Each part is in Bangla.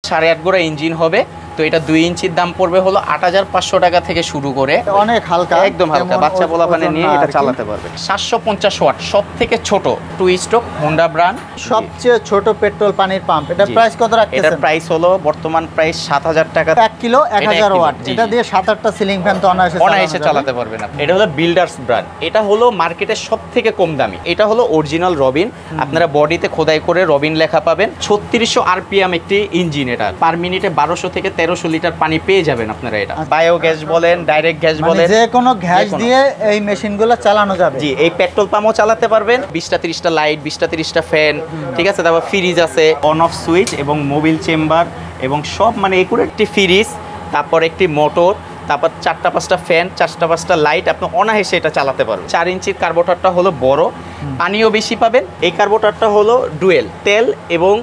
8.5 গোড়া ইঞ্জিন হবে। তো এটা 2 ইঞ্চির দাম পড়বে হলো 8,500 টাকা থেকে শুরু করে। অনেক হালকা, একদম হালকা, বাচ্চা পোলাপানে নিয়ে এটা চালাতে পারবে। 750 ওয়াট, সব থেকে ছোট 2 স্ট্রোক হোন্ডা ব্র্যান্ড, সবচেয়ে ছোট পেট্রোল পানির পাম্প। এটা প্রাইস কত রাখতেছেন? এটার প্রাইস হলো বর্তমান প্রাইস 7,000 টাকা। 1 কিলো 1000 ওয়াট। এটা দিয়ে 7-8টা সিলিং ফ্যান তো অনায়াসে চালাতে পারবেন আপনি। এটা হলো বিল্ডার্স ব্র্যান্ড, এটা হলো মার্কেটের সবথেকে কম দামি। এটা হলো অরিজিনাল রবিন, আপনারা বডিতে খোদাই করে রবিন লেখা পাবেন। 3600 আরপিএম একটি ইঞ্জিন, এটা পার মিনিটে 1200 থেকে 1300 লিটার পানি পেয়ে যাবেন আপনারা। এটা বায়ো গ্যাস বলেন, ডাইরেক্ট গ্যাস বলেন, যে কোনো গ্যাস দিয়ে এই মেশিনগুলো চালানো যাবে। জি, এই পেট্রোল পাম্পও চালাতে পারবেন। 20টা 30টা লাইট, 20টা 30টা ফ্যান, ঠিক আছে। তারপর ফ্রিজ আছে, অন অফ সুইচ এবং মোবিল চেম্বার এবং সব মানে একুরেট একটি ফ্রিজ, তারপর একটি মোটর, তারপর 4টা-5টা ফ্যান, 4টা-5টা লাইট, আপনি অনায়াসে এটা চালাতে পারবেন। 4 ইঞ্চির কার্বোরেটরটা হলো বড়, পানিও বেশি পাবেন। এই কার্বোরেটরটা হলো ডুয়েল, তেল এবং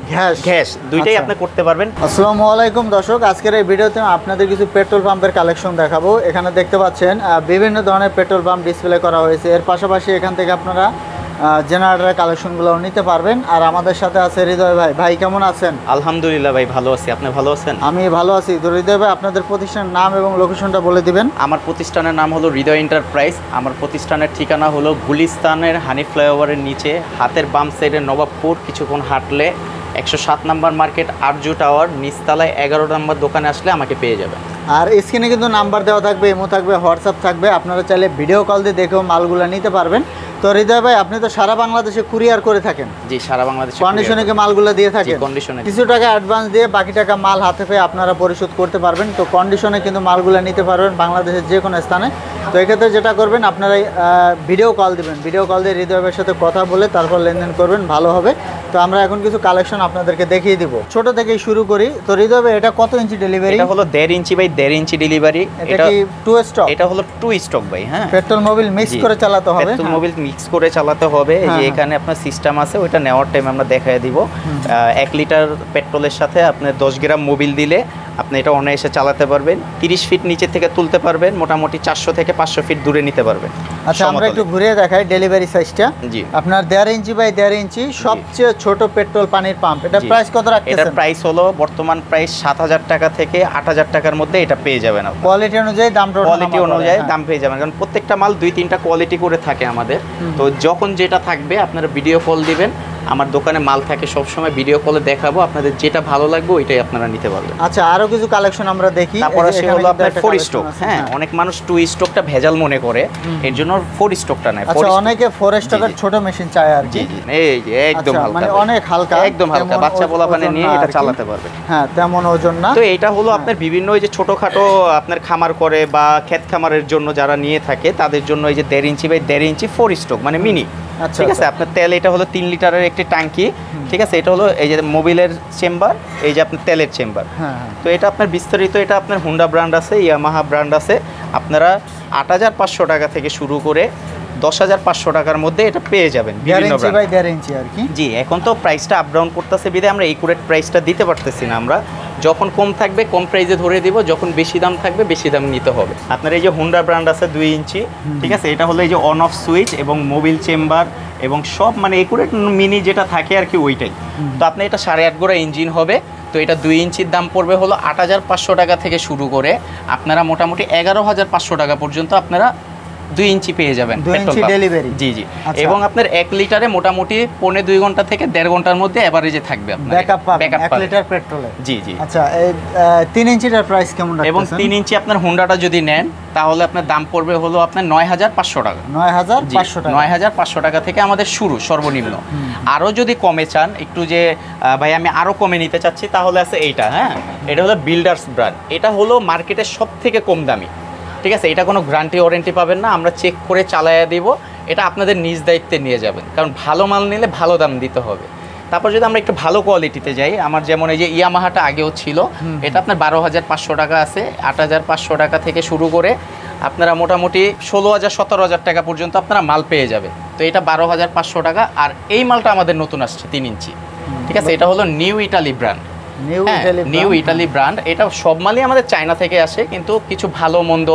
গ্যাস দুইটাই আপনি করতে পারবেন। আসসালামু আলাইকুম দর্শক, আজকের এই ভিডিওতে আপনাদের কিছু পেট্রোল পাম্পের কালেকশন দেখাবো। এখানে দেখতে পাচ্ছেন বিভিন্ন ধরনের পেট্রোল পাম্প ডিসপ্লে করা হয়েছে। এর পাশাপাশি এখান থেকে আপনারা জেনারেটরের কালেকশনগুলো নিতে পারবেন। আর আমাদের সাথে আছে হৃদয় ভাই। ভাই কেমন আছেন? আলহামদুলিল্লাহ ভাই, ভালো আছি। আপনি ভালো আছেন? আমি ভালো আছি। তো হৃদয় ভাই, আপনাদের প্রতিষ্ঠানের নাম এবং লোকেশনটা বলে দিবেন। আমার প্রতিষ্ঠানের নাম হলো হৃদয় এন্টারপ্রাইজ। আমার প্রতিষ্ঠানের ঠিকানা হলো গুলিস্তানের হানি ফ্লাইওভারের নিচে, হাতের বাম সাইডে নবাবপুর, কিছুক্ষণ হাঁটলে 107 নম্বর মার্কেট, আরজু টাওয়ার, নিচতলায় 11 নম্বর দোকানে আসলে আমাকে পেয়ে যাবেন। আর স্ক্রিনে কিন্তু নাম্বার দেওয়া থাকবে, ইমো থাকবে, হোয়াটসঅ্যাপ থাকবে। আপনারা চাইলে ভিডিও কল দিয়ে দেখেও মালগুলো নিতে পারবেন। তো হৃদয় ভাই, আপনি তো সারা বাংলাদেশে কুরিয়ার করে থাকেন? জি, সারা বাংলাদেশে কন্ডিশনে কি মালগুলো দিয়ে থাকেন? কন্ডিশনে কিছু টাকা অ্যাডভান্স দিয়ে বাকি টাকা মাল হাতে পেয়ে আপনারা পরিশোধ করতে পারবেন। তো কন্ডিশনে কিন্তু মালগুলো নিতে পারবেন বাংলাদেশের যে কোনো স্থানে। তো এক্ষেত্রে যেটা করবেন, আপনারা ভিডিও কল দিবেন, ভিডিও কল দিয়ে হৃদয় ভাইয়ের সাথে কথা বলে তারপর লেনদেন করবেন, ভালো হবে। তো আমরা এখন কিছু কালেকশন আপনাদেরকে দেখিয়ে দিব। ছোট থেকেই শুরু করি। তো হৃদয় ভাই, এটা কত ইঞ্চি ডেলিভারি? এটা হলো 1.5 ইঞ্চি বাই 1.5 ইঞ্চি ডেলিভারি। এটা কি 2 স্টক? এটা হলো 2 স্টক ভাই। হ্যাঁ, পেট্রোল মোবিল মিক্স করে চালাতে হবে। পেট্রোল মোবিল মিক্স করে চালাতে হবে। এই যে এখানে আপনার সিস্টেম আছে, ওইটা নেওয়ার টাইম আমরা দেখায় দিব। 1 লিটার পেট্রোলের সাথে আপনি 10 গ্রাম মোবিল দিলে আপনি এটা অনায়াসে চালাতে পারবেন। 30 ফিট নিচে থেকে তুলতে পারবেন, মোটামুটি 400 থেকে 500 ফিট দূরে নিতে পারবেন। আচ্ছা, আমরা একটু ঘুরিয়ে দেখাই ডেলিভারি সাইজটা। জি, আপনার 1.5 ইঞ্চি বাই 1.5 ইঞ্চি সবচেয়ে ছোট পেট্রোল পানির পাম্প। এটা প্রাইস কত রাখতেছেন? এটার প্রাইস হলো বর্তমান প্রাইস 7,000 টাকা থেকে 8,000 টাকার মধ্যে এটা পেয়ে যাবেন। কোয়ালিটি অনুযায়ী দামটা, কোয়ালিটি অনুযায়ী দাম পেয়ে যাবেন, কারণ প্রত্যেকটা মাল 2-3টা কোয়ালিটি করে থাকে আমাদের। তো যখন যেটা থাকবে আপনারা ভিডিও কল দিবেন। আমার দোকানে মাল থাকে সবসময়, ভিডিও কলে দেখাবো, আপনাদের যেটা ভালো লাগবে ওইটাই আপনারা নিতে পারবেন। আচ্ছা, আরো কিছু কালেকশন আমরা দেখি। তারপর আসে হলো আপনার 4 স্ট্রোক। হ্যাঁ, অনেক মানুষ 2 স্ট্রোকটা ভেজাল মনে করে, এর জন্য 4 স্ট্রোকটা নেয়। আচ্ছা, অনেকে 4 স্ট্রোকের ছোট মেশিন চায় আর কি। এই যে একদম হালকা, মানে অনেক হালকা, একদম হালকা, বাচ্চা পোলাপানে নিয়ে এটা চালাতে পারবে। হ্যাঁ, তেমন ওজন না। তো এটা হলো আপনার বিভিন্ন ওই যে ছোটখাটো আপনার খামার করে বা ক্ষেত খামারের জন্য যারা নিয়ে থাকে তাদের জন্য এই যে 1.5 ইঞ্চি বাই 1.5 ইঞ্চি 4 স্ট্রোক মানে মিনি। ঠিক আছে, আপনার তেল, এটা হলো 3 লিটারের একটি ট্যাঙ্কি। ঠিক আছে, এটা হলো এই যে মোবিলের চেম্বার, এই যে আপনার তেলের চেম্বার। তো এটা আপনার বিস্তারিত, এটা আপনার হুন্ডা ব্র্যান্ড আছে, ইয়ামাহা ব্র্যান্ড আছে। আপনারা 8,500 টাকা থেকে শুরু করে 10,500 টাকার মধ্যে এটা পেয়ে যাবেন বিভিন্ন ব্র্যান্ড। 1.5 ইঞ্চি আর কি। জি, এখন তো প্রাইসটা আপ ডাউন করতেছে বিধায় আমরা একুরেট প্রাইসটা দিতে পারতেছি না। আমরা যখন কম থাকবে কম প্রাইসে ধরে দিব, যখন বেশি দাম থাকবে বেশি দাম নিতে হবে। আপনার এই যে হুন্ডা ব্র্যান্ড আছে 2 ইঞ্চি, ঠিক আছে। এটা হলো এই যে অন অফ সুইচ এবং মোবিল চেম্বার এবং সব মানে একুরেট মিনি যেটা থাকে আর কি, ওইটাই। তো আপনি এটা 8.5 গোড়া ইঞ্জিন হবে। তো এটা 2 ইঞ্চির দাম পড়বে হলো 8,500 টাকা থেকে শুরু করে আপনারা মোটামুটি 11,500 টাকা পর্যন্ত আপনারা 2 ইঞ্চি পেয়ে যাবেন। 2 ইঞ্চি ডেলিভারি। জি জি। এবং আপনার 1 লিটারে মোটামুটি 1.5-2 ঘন্টা থেকে 1.5 ঘন্টার মধ্যে এভারেজে থাকবে আপনার ব্যাকআপ পাবেন 1 লিটার পেট্রোলে। জি জি। আচ্ছা, এই 3 ইঞ্চিটার প্রাইস কেমন রাখছেন? এবং 3 ইঞ্চি আপনার হুন্ডাটা যদি নেন তাহলে আপনার দাম পড়বে হলো আপনার 9,500 টাকা। 9,500 টাকা। 9,500 টাকা থেকে আমাদের শুরু সর্বনিম্ন। আরও যদি কমে চান একটু, যে ভাই আমি আরও কমে নিতে চাচ্ছি, তাহলে আছে এইটা। হ্যাঁ, এটা হলো বিল্ডার্স ব্র্যান্ড। এটা হলো মার্কেটের সব থেকে কম দামি। ঠিক আছে, এটা কোনো গ্যারান্টি ওয়ারেন্টি পাবেন না, আমরা চেক করে চালাইয়া দিব। এটা আপনাদের নিজ দায়িত্বে নিয়ে যাবেন, কারণ ভালো মাল নিলে ভালো দাম দিতে হবে। তারপর যদি আমরা একটু ভালো কোয়ালিটিতে যাই, আমার যেমন এই যে ইয়ামাহাটা আগেও ছিল, এটা আপনার 12,500 টাকা আছে। 8,500 টাকা থেকে শুরু করে আপনারা মোটামুটি 16,000-17,000 টাকা পর্যন্ত আপনারা মাল পেয়ে যাবে। তো এটা 12,500 টাকা। আর এই মালটা আমাদের নতুন আসছে 3 ইঞ্চি। ঠিক আছে, এটা হলো new Italy brand. New Italy brand. এটা সব মালই আমাদের চায়না থেকে আসে, কিন্তু কিছু ভালো মন্দ,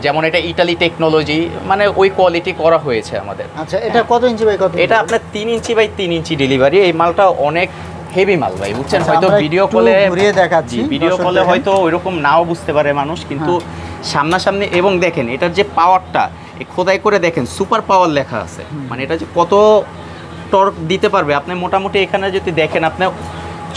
যেমন এটা ইটালি টেকনোলজি, মানে ওই কোয়ালিটি করা হয়েছে আমাদের। আচ্ছা, এটা কত ইঞ্চি বাই কত? এটা আপনার 3 ইঞ্চি বাই 3 ইঞ্চি ডেলিভারি। এই মালটা অনেক হেভি মাল ভাই, বুঝছেন? আচ্ছা, হয়তো আমরা ভিডিও একটু কলে ঘুরিয়ে দেখাচ্ছি, ভিডিও দর্শক কলে দেখেন। হয়তো ওইরকম নাও বুঝতে পারে মানুষ, কিন্তু সামনাসামনি এবং দেখেন এটার যে পাওয়ারটা, খোদাই করে দেখেন সুপার পাওয়ার লেখা আছে, মানে এটা যে কত টর্ক দিতে পারবে আপনি মোটামুটি এখানে যদি দেখেন আপনি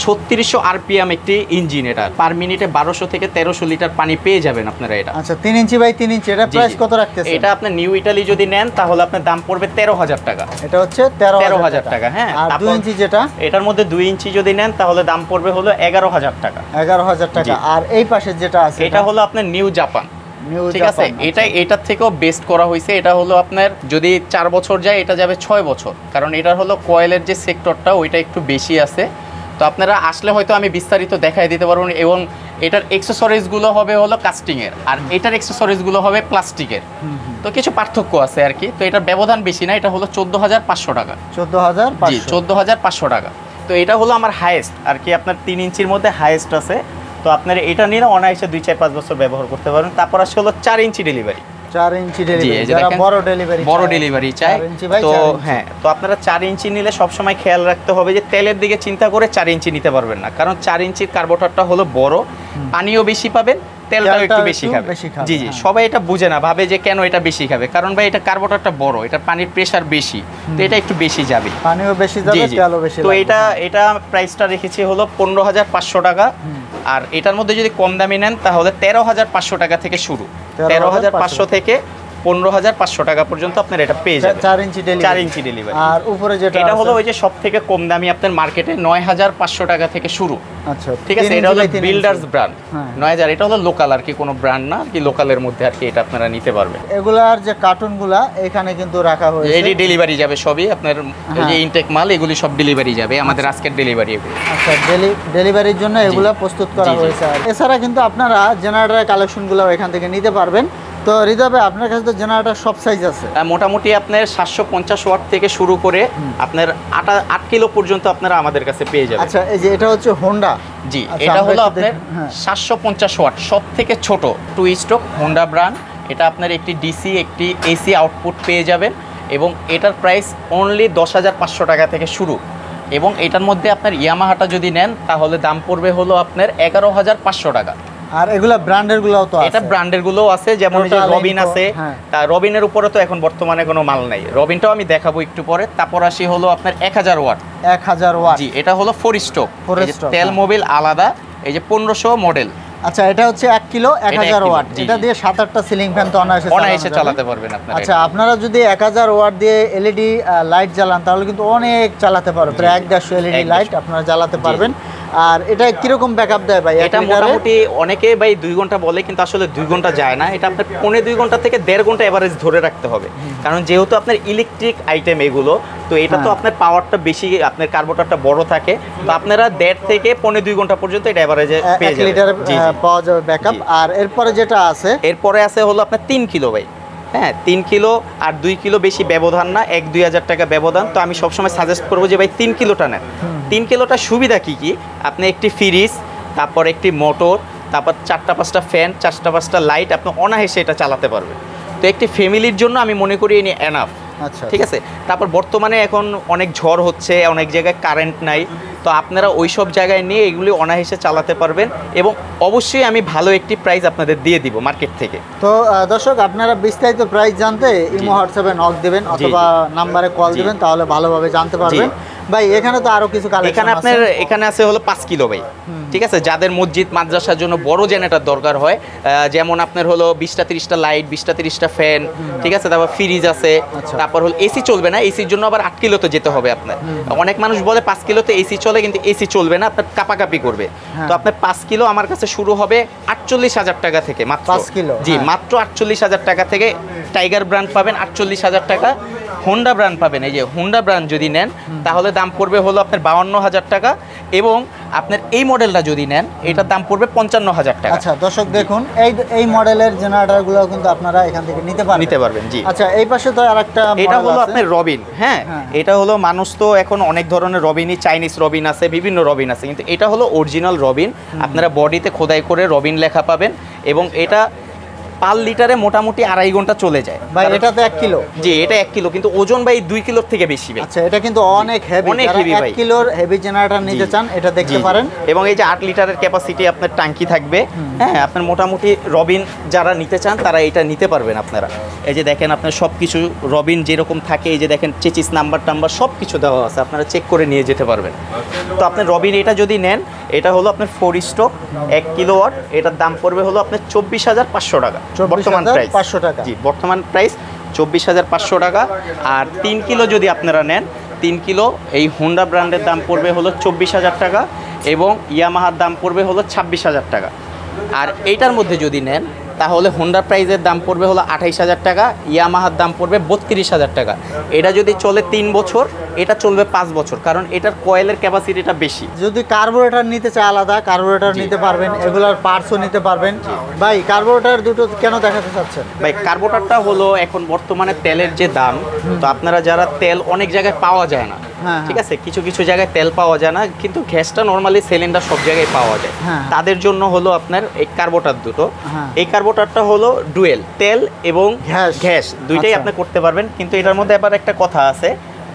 3600 আরপিএম একটি ইঞ্জিন, এটা পার মিনিটে 1200 থেকে 1300 লিটার পানি পেয়ে যাবেন আপনারা এটা। আচ্ছা 3 ইঞ্চি বাই 3 ইঞ্চি, এটা জি, প্রাইস জি। কত রাখতেছেন? এটা আপনি নিউ ইটালি যদি নেন তাহলে আপনার দাম পড়বে 13000 টাকা। এটা হচ্ছে 13000 টাকা, হ্যাঁ। আর 2 তারপর ইঞ্চি যেটা, এটার মধ্যে 2 ইঞ্চি যদি নেন তাহলে দাম পড়বে হলো 11000 টাকা। 11000 টাকা। জি। আর এই পাশে যেটা আছে এটা হলো আপনার নিউ জাপান, নিউ ঠিক আছে? এটার থেকেও বেস্ট করা হয়েছে। এটা হলো আপনার যদি 4 বছর যায় এটা যাবে 6 বছর, কারণ এটার হলো কয়েলের যে সেক্টরটা ওইটা একটু বেশি আছে। তো আপনারা আসলে হয়তো আমি বিস্তারিত দেখাই দিতে পারবো, এবং এটার এক্সেসরিজগুলো হবে হলো কাস্টিংয়ের, আর এটার এক্সেসরিজগুলো হবে প্লাস্টিকের। তো কিছু পার্থক্য আছে আর কি। তো এটার ব্যবধান বেশি না, এটা হলো 14500 টাকা। 14500। জি, 14500 টাকা। তো এটা হলো আমার হাইয়েস্ট আর কি, আপনার 3 ইঞ্চির মধ্যে হাইয়েস্ট আছে। তো আপনার এটা নিয়ে অনায়াসে 2-4-5 বছর ব্যবহার করতে পারেন। তারপর আসলে হলো 4 ইঞ্চি ডেলিভারি। 4 ইঞ্চি জি, ডেলিভারি, এই যে যারা দেখেন, বড় ডেলিভারি বড় ডেলিভারি চাই। 4 ইঞ্চি বাই তো 4 ইঞ্চি। হ্যাঁ, তো আপনারা 4 ইঞ্চি নিলে সবসময় খেয়াল রাখতে হবে যে তেলের দিকে চিন্তা করে 4 ইঞ্চি নিতে পারবেন না, কারণ 4 ইঞ্চির কার্বোরেটরটা হলো বড়, পানিও বেশি পাবেন, তেলটাও একটু বেশি খাবে। জি জি, হ্যাঁ। সবাই এটা বুঝে না, ভাবে যে কেন এটা বেশি খাবে, কারণ ভাই এটা কার্বোরেটরটা বড়, এটা পানির প্রেসার বেশি, তো এটা একটু বেশি যাবে। পানিও বেশি জি যাবে, জি। তেলও বেশি তো লাগবে। এটা প্রাইসটা রেখেছি হলো 15500 টাকা। আর এটার মধ্যে যদি কম দামি নেন তাহলে 13500 টাকা থেকে শুরু, 13500 থেকে 15500 টাকা পর্যন্ত আপনার এটা পেয়ে যাবেন। 4 ইঞ্চি ডেলিভারি। 4 ইঞ্চি ডেলিভারি। আর উপরে যেটা এটা হলো আছে? ওই যে সব থেকে কম দামি আপনার মার্কেটে 9500 টাকা থেকে শুরু, আচ্ছা ঠিক আছে? 3 এটা হলো inch by 3 builders inch. Brand. হ্যাঁ। 9000 এটা হলো লোকাল আর কি, কোনো ব্র্যান্ড না আর কি, লোকালের মধ্যে আর কি এটা আপনারা নিতে পারবেন। এগুলার যে কার্টুনগুলা এখানে কিন্তু রাখা হয়েছে। এডি ডেলিভারি যাবে সবই আপনার, এই যে ইনটেক মাল এগুলি সব ডেলিভারি যাবে, আমাদের আজকের ডেলিভারি এগুলো। আচ্ছা ডেলিভারির জন্য এগুলা প্রস্তুত করা জি, জি। হয়েছে। আর এছাড়া কিন্তু আপনারা জেনারেটরের কালেকশনগুলো এখান থেকে নিতে পারবেন। তো হৃদয় ভাই, আপনার কাছে তো জেনারেটর সব সাইজ আছে। মোটামুটি আপনার 750 ওয়াট থেকে শুরু করে আপনার 8 কিলো পর্যন্ত আপনারা আমাদের কাছে পেয়ে যাবেন। আচ্ছা, এই যে এটা হচ্ছে হোন্ডা। জি, আচ্ছা, এটা আমরা হলো একটু আপনার হ্যাঁ। 750 ওয়াট, সব থেকে ছোট 2 স্ট্রোক হোন্ডা ব্র্যান্ড। এটা আপনার একটি ডিসি একটি এসি আউটপুট পেয়ে যাবেন, এবং এটার প্রাইস অনলি 10500 টাকা থেকে শুরু। এবং এটার মধ্যে আপনার ইয়ামাহাটা যদি নেন তাহলে দাম পড়বে হলো আপনার 11500 টাকা। আর এগুলা ব্র্যান্ডের গুলাও তো আছে। এটা ব্র্যান্ডের গুলোও আছে, যেমন এই যে Total রবিন Info, আছে। হ্যাঁ। তা রবিনের উপরে তো এখন বর্তমানে কোনো মাল নাই, রবিনটাও আমি দেখাবো একটু পরে। তারপর আসি হলো আপনার 1000 ওয়াট। 1000 ওয়াট। জি, এটা হলো 4 স্ট্রোক, 4 স্ট্রোক, তেল হ্যাঁ। মোবিল আলাদা, এই যে 1500 মডেল। আচ্ছা, এটা হচ্ছে 1 কিলো 1000 কিলো, ওয়াট। জি, এটা জি। দিয়ে 7-8টা সিলিং ফ্যান তো অনায়াসে অনায়াসে যাবে। চালাতে পারবেন আপনারা। আচ্ছা, আপনারা যদি 1000 ওয়াট দিয়ে এলইডি লাইট জ্বালান তাহলে কিন্তু অনেক চালাতে পারবেন, প্রায় 150 এলইডি 150 লাইট আপনারা জ্বালাতে পারবেন। আর এটা কিরকম ব্যাকআপ দেয় ভাই? এটা মোটামুটি অনেকে ভাই 2 ঘন্টা বলে, কিন্তু আসলে 2 ঘন্টা যায় না। এটা আপনার 2.5 ঘন্টা থেকে 1.5 ঘন্টা এভারেজ ধরে রাখতে হবে, কারণ যেহেতু আপনার ইলেকট্রিক আইটেম এগুলো, তো এটা তো হ্যাঁ। আপনার পাওয়ারটা বেশি, আপনার কার্বোরেটরটা বড় থাকে, তো আপনারা 1.5 থেকে 2.5 ঘন্টা পর্যন্ত এটা এভারেজে পেয়ে 1 যাবেন। লিটার জি, জি। পাওয়া যাবে ব্যাকআপ। জি। আর এরপরে যেটা আছে, এরপরে আছে হলো আপনার 3 কিলো ভাই। হ্যাঁ, 3 কিলো আর 2 কিলো বেশি ব্যবধান না, 1-2 হাজার টাকা ব্যবধান। তো আমি সবসময় সাজেস্ট করবো যে ভাই 3 কিলোটা নেন। 3 কিলোটা সুবিধা কি কি, আপনি একটি ফ্রিজ, তারপর একটি মোটর, তারপর 4-5টা ফ্যান, 4-5টা লাইট, আপনি অনায়াসে এটা চালাতে পারবেন। তো একটি ফ্যামিলির জন্য আমি মনে করি এনে এনাফ। আচ্ছা ঠিক আছে। তারপর বর্তমানে এখন অনেক ঝড় হচ্ছে, অনেক জায়গায় কারেন্ট নাই, তো আপনারা ওই সব জায়গায় নিয়ে এগুলি অনায়াসে চালাতে পারবেন, এবং অবশ্যই আমি ভালো একটি প্রাইস আপনাদের দিয়ে দিব মার্কেট থেকে। তো দর্শক, আপনারা বিস্তারিত প্রাইস জানতে ইমো হোয়াটসঅ্যাপে নক দিবেন অথবা নাম্বারে কল জি। দিবেন, তাহলে ভালোভাবে জানতে পারবেন। ভাই এখানে তো আরো কিছু কালেকশন এখানে আছে। আপনার এখানে আছে হলো 5 কিলো ভাই। ঠিক আছে, যাদের মসজিদ মাদ্রাসার জন্য বড় জেনারেটর দরকার হয়, যেমন আপনার হলো 20-30টা লাইট, 20-30টা ফ্যান, ঠিক আছে, তারপর ফ্রিজ আছে, আচ্ছা। তারপর হলো এসি চলবে না, এসির জন্য আবার 8 কিলোতে যেতে হবে আপনার। অনেক মানুষ বলে 5 কিলোতে এসি চলে, কিন্তু এসি চলবে না, আপনার কাপাকাপি করবে। হ্যাঁ। তো আপনার 5 কিলো আমার কাছে শুরু হবে 48,000 টাকা থেকে মাত্র। 5 কিলো, জি, হ্যাঁ। মাত্র 48,000 টাকা থেকে টাইগার ব্র্যান্ড পাবেন 48,000 টাকা। হোন্ডা ব্র্যান্ড পাবেন, এই যে হোন্ডা ব্র্যান্ড যদি নেন তাহলে দাম পড়বে হলো আপনার 52,000 টাকা, এবং আপনার এই মডেলটা যদি নেন এটার দাম পড়বে 55,000 টাকা। আচ্ছা দর্শক, দেখুন এই মডেলের জেনারেটরগুলো কিন্তু আপনারা এখান থেকে নিতে পারবেন। জি। আচ্ছা, এই পাশে তো আরেকটা এটা model হলো আছে। আপনার রবিন। হ্যাঁ, হ্যাঁ। এটা হলো মানুষ তো এখন অনেক ধরনের রবিনই, চাইনিজ রবিন আছে, বিভিন্ন রবিন আছে, কিন্তু এটা হলো অরিজিনাল রবিন। আপনারা বডিতে খোদাই করে রবিন লেখা পাবেন, এবং এটা পার লিটারে মোটামুটি 2.5 ঘন্টা চলে যায় ভাই এটা তো 1 কিলো। জি এটা 1 কিলো, কিন্তু ওজন ভাই 2 কিলোর থেকে বেশি ভাই। আচ্ছা এটা কিন্তু অনেক হেভি, অনেক heavy ভাই। 1 কিলোর হেভি জেনারেটর নিতে চান এটা দেখতে জি, জি। পারেন। এবং এই যে 8 লিটারের ক্যাপাসিটি আপনার ট্যাঙ্কি থাকবে। হ্যাঁ, আপনার মোটামুটি রবিন যারা নিতে চান তারা এটা নিতে পারবেন আপনারা। এই যে দেখেন আপনার সব কিছু রবিন যেরকম থাকে, এই যে দেখেন চেচিস নাম্বার টাম্বার সব কিছু দেওয়া আছে, আপনারা চেক করে নিয়ে যেতে পারবেন। তো আপনার রবিন এটা যদি নেন, এটা হলো আপনার 4 স্ট্রোক 1 কিলোওয়াট, এটার দাম পড়বে হলো আপনার 24,500 টাকা বর্তমান প্রাইস। 24,500 টাকা। জি বর্তমান প্রাইস 24,500 টাকা। আর 3 কিলো যদি আপনারা নেন, 3 কিলো এই হোন্ডা ব্র্যান্ডের দাম পড়বে হলো 24,000 টাকা এবং ইয়ামাহার দাম পড়বে হলো 26,000 টাকা। আর এইটার মধ্যে যদি নেন তাহলে হোন্ডা প্রাইজের দাম পড়বে হলো 28,000 টাকা, ইয়ামাহার দাম পড়বে 32,000 টাকা। এটা যদি চলে 3 বছর, এটা চলবে 5 বছর, কারণ এটার কয়েলের ক্যাপাসিটিটা বেশি। যদি কার্বোরেটর নিতে চায় আলাদা কার্বোরেটর নিতে পারবেন, এগুলার পার্টসও নিতে পারবেন। ভাই কার্বোরেটর দুটো কেন দেখাতে চাচ্ছেন? ভাই কার্বোরেটরটা হলো এখন বর্তমানে তেলের যে দাম, তো আপনারা যারা তেল অনেক জায়গায় পাওয়া যায় না, হ্যাঁ, ঠিক আছে, কিছু কিছু জায়গায় তেল পাওয়া যায় না, কিন্তু গ্যাসটা নর্মালি সিলিন্ডার সব জায়গায় পাওয়া যায়। হ্যাঁ। তাদের জন্য হলো আপনার এই কার্বোরেটর দুটো। হ্যাঁ। এই কার্বোরেটরটা হলো ডুয়েল, তেল এবং গ্যাস। গ্যাস দুইটাই আচ্ছা। আপনি করতে পারবেন, কিন্তু এটার মধ্যে আবার একটা কথা আছে,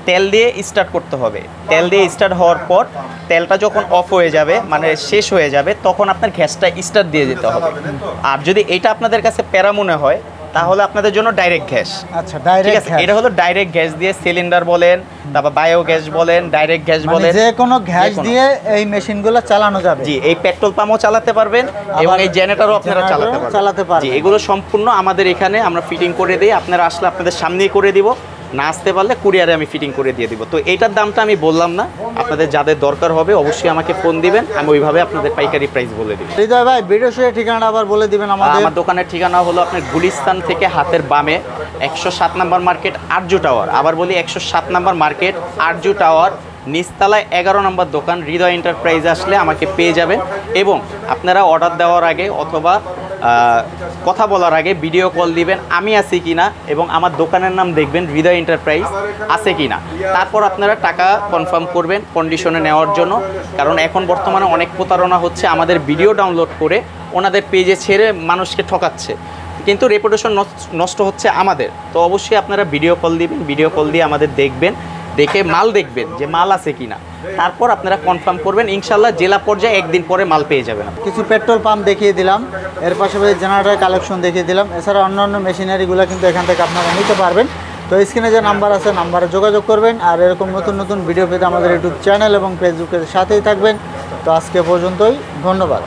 তেল দিয়ে স্টার্ট করতে হবে। তেল দিয়ে স্টার্ট হওয়ার পর তেলটা যখন অফ হয়ে যাবে, মানে শেষ হয়ে যাবে, তখন আপনার গ্যাসটা স্টার্ট দিয়ে যেতে হবে। আর যদি এটা আপনাদের কাছে প্যারা মনে হয়, তাহলে আপনাদের জন্য ডাইরেক্ট গ্যাস। আচ্ছা ঠিক ডাইরেক্ট আছে, এটা হলো ডাইরেক্ট গ্যাস দিয়ে সিলিন্ডার বলেন, তারপর বায়ো গ্যাস বলেন, ডাইরেক্ট গ্যাস বলেন, যে কোনো গ্যাস যে কোনো। দিয়ে এই মেশিনগুলো চালানো যাবে। জি এই পেট্রোল পাম্পও চালাতে পারবেন এবং এই জেনারেটরও আপনারা জেনারেটরও চালাতে পারবেন। জি এগুলো সম্পূর্ণ আমাদের এখানে আমরা ফিটিং করে দিই, আপনারা আসলে আপনাদের সামনেই করে দিব, না আসতে পারলে কুরিয়ারে আমি ফিটিং করে দিয়ে দিব। তো এইটার দামটা আমি বললাম না, আপনাদের যাদের দরকার হবে অবশ্যই আমাকে ফোন দিবেন, আমি ওইভাবে আপনাদের পাইকারি প্রাইস বলে দিব। হৃদয় ভাই ভিডিও শেষে ঠিকানাটা আবার বলে দিবেন আমাদের। আমার দোকানের ঠিকানা হলো আপনার গুলিস্তান থেকে হাতের বামে 107 নম্বর মার্কেট আরজু টাওয়ার। আবার বলি 107 নম্বর মার্কেট আরজু টাওয়ার, নিচতলায় 11 নম্বর দোকান হৃদয় এন্টারপ্রাইজ। আসলে আমাকে পেয়ে যাবেন এবং আপনারা অর্ডার দেওয়ার আগে অথবা কথা বলার আগে ভিডিও কল দিবেন আমি আছি কিনা এবং আমার দোকানের নাম দেখবেন হৃদয় এন্টারপ্রাইজ আছে কিনা। তারপর আপনারা টাকা কনফার্ম করবেন কন্ডিশনে নেওয়ার জন্য, কারণ এখন বর্তমানে অনেক প্রতারণা হচ্ছে, আমাদের ভিডিও ডাউনলোড করে ওনাদের পেজে ছেড়ে মানুষকে ঠকাচ্ছে, কিন্তু রেপুটেশন নষ্ট হচ্ছে আমাদের। তো অবশ্যই আপনারা ভিডিও কল দিবেন, ভিডিও কল দিয়ে আমাদের দেখবেন, দেখে মাল দেখবেন যে মাল আছে কিনা, তারপর আপনারা কনফার্ম করবেন। ইনশাল্লাহ জেলা পর্যায়ে একদিন পরে মাল পেয়ে যাবেন। কিছু পেট্রোল পাম্প দেখিয়ে দিলাম, এর পাশাপাশি জেনারেটর কালেকশন দেখিয়ে দিলাম, এছাড়া অন্যান্য মেশিনারিগুলো কিন্তু এখান থেকে আপনারা নিতে পারবেন। তো স্ক্রিনে যে নাম্বার আছে নাম্বারে যোগাযোগ করবেন, আর এরকম নতুন নতুন ভিডিও পেতে আমাদের ইউটিউব চ্যানেল এবং ফেসবুকের সাথেই থাকবেন। তো আজকে পর্যন্তই, ধন্যবাদ।